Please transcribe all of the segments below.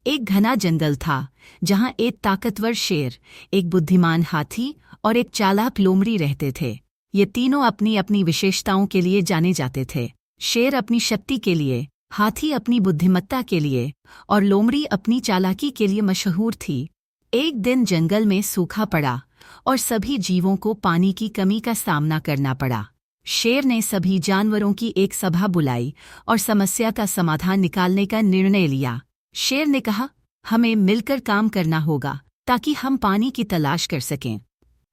एक घना जंगल था जहाँ एक ताकतवर शेर, एक बुद्धिमान हाथी और एक चालाक लोमड़ी रहते थे। ये तीनों अपनी अपनी विशेषताओं के लिए जाने जाते थे। शेर अपनी शक्ति के लिए, हाथी अपनी बुद्धिमत्ता के लिए और लोमड़ी अपनी चालाकी के लिए मशहूर थी। एक दिन जंगल में सूखा पड़ा और सभी जीवों को पानी की कमी का सामना करना पड़ा। शेर ने सभी जानवरों की एक सभा बुलाई और समस्या का समाधान निकालने का निर्णय लिया। शेर ने कहा, हमें मिलकर काम करना होगा ताकि हम पानी की तलाश कर सकें।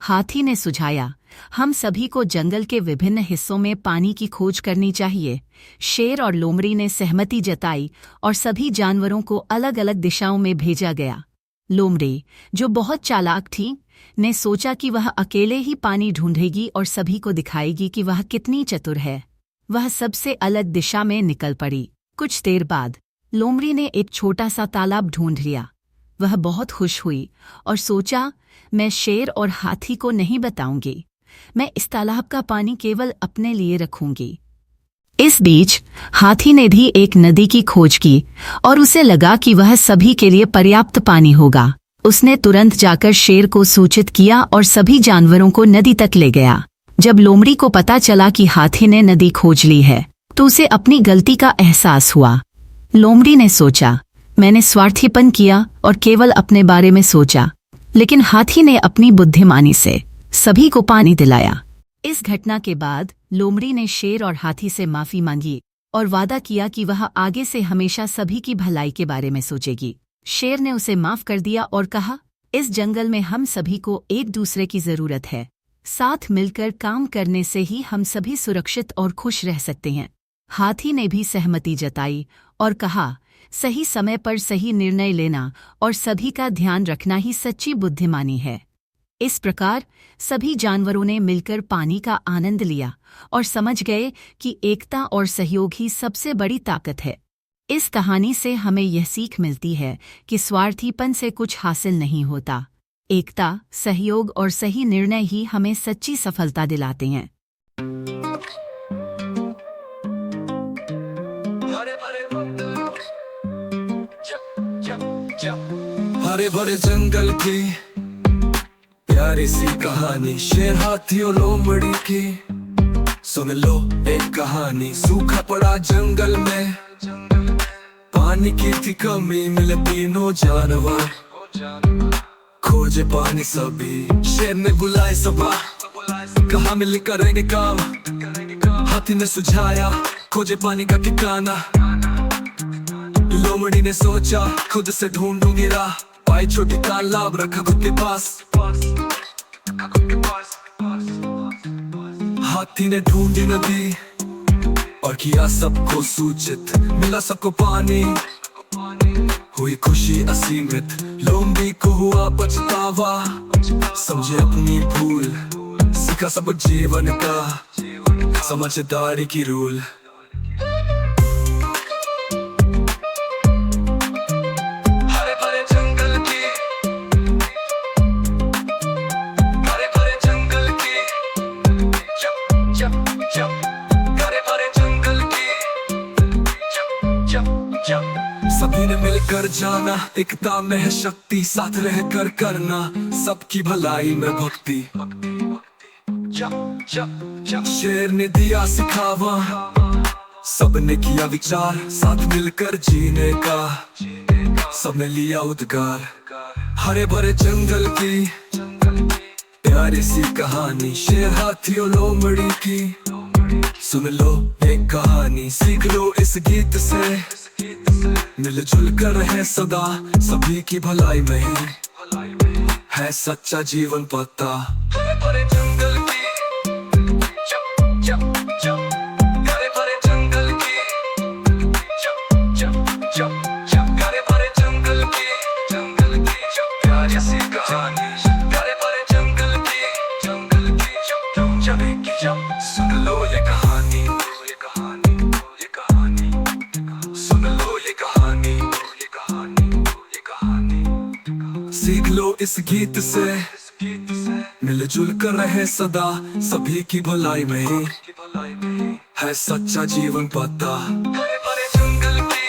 हाथी ने सुझाया, हम सभी को जंगल के विभिन्न हिस्सों में पानी की खोज करनी चाहिए। शेर और लोमड़ी ने सहमति जताई और सभी जानवरों को अलग अलग दिशाओं में भेजा गया। लोमड़ी, जो बहुत चालाक थी, ने सोचा कि वह अकेले ही पानी ढूंढेगी और सभी को दिखाएगी कि वह कितनी चतुर है। वह सबसे अलग दिशा में निकल पड़ी। कुछ देर बाद लोमड़ी ने एक छोटा सा तालाब ढूंढ लिया। वह बहुत खुश हुई और सोचा, मैं शेर और हाथी को नहीं बताऊंगी। मैं इस तालाब का पानी केवल अपने लिए रखूंगी। इस बीच हाथी ने भी एक नदी की खोज की और उसे लगा कि वह सभी के लिए पर्याप्त पानी होगा। उसने तुरंत जाकर शेर को सूचित किया और सभी जानवरों को नदी तक ले गया। जब लोमड़ी को पता चला कि हाथी ने नदी खोज ली है, तो उसे अपनी गलती का एहसास हुआ। लोमड़ी ने सोचा, मैंने स्वार्थीपन किया और केवल अपने बारे में सोचा, लेकिन हाथी ने अपनी बुद्धिमानी से सभी को पानी दिलाया। इस घटना के बाद लोमड़ी ने शेर और हाथी से माफी मांगी और वादा किया कि वह आगे से हमेशा सभी की भलाई के बारे में सोचेगी। शेर ने उसे माफ कर दिया और कहा, इस जंगल में हम सभी को एक दूसरे की जरूरत है। साथ मिलकर काम करने से ही हम सभी सुरक्षित और खुश रह सकते हैं। हाथी ने भी सहमति जताई और कहा, सही समय पर सही निर्णय लेना और सभी का ध्यान रखना ही सच्ची बुद्धिमानी है। इस प्रकार सभी जानवरों ने मिलकर पानी का आनंद लिया और समझ गए कि एकता और सहयोग ही सबसे बड़ी ताकत है। इस कहानी से हमें यह सीख मिलती है कि स्वार्थीपन से कुछ हासिल नहीं होता। एकता, सहयोग और सही निर्णय ही हमें सच्ची सफलता दिलाते हैं। हरे भरे जंगल की प्यारी सी कहानी, शेर हाथी और लोमड़ी की। सुन लो एक कहानी। सूखा पड़ा जंगल में, पानी की थी कमी, मिले तीनों जानवर, खोजे पानी सभी। शेर ने बुलाए सभा, कहा मिल करेंगे काम। हाथी ने सुझाया, खोजे पानी का ठिकाना। लोमड़ी ने सोचा, खुद से ढूंढूंगी राह। पाई छोटी तालाब, रखा खुद के पास। हाथी ने ढूंढी नदी और किया सबको सूचित। मिला सबको पानी, हुई खुशी असीमित। लोमड़ी को हुआ पछतावा, समझे अपनी भूल। सीखा सब जीवन का समझदारी की रूल। सभी ने मिलकर जाना, एकता में है शक्ति। साथ रहकर करना, सबकी भलाई में भक्ति। शेर ने दिया सिखावा, सबने किया विचार। साथ मिलकर जीने का सबने लिया उद्गार। हरे भरे जंगल की प्यारी सी कहानी, शेर हाथी और लोमड़ी की। सुन लो एक कहानी, सीख लो इस गीत से। मिलजुल कर रहे सदा, सभी की भलाई में ही है सच्चा जीवन पता। हरे जंगल की, हरे भरे जंगल की, हरे भरे जंगल की प्यारी सी कहानी। हरे भरे जंगल की, सुन लो ये कहानी, ये कहानी, ये कहानी। सुन लो ये कहानी, ये कहानी, ये कहानी। सीख लो इस गीत से, मिलजुल कर रहे सदा, सभी की भलाई में ही है सच्चा जीवन पता। हरे भरे जंगल की,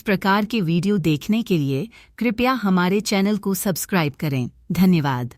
प्रकार के वीडियो देखने के लिए कृपया हमारे चैनल को सब्सक्राइब करें। धन्यवाद।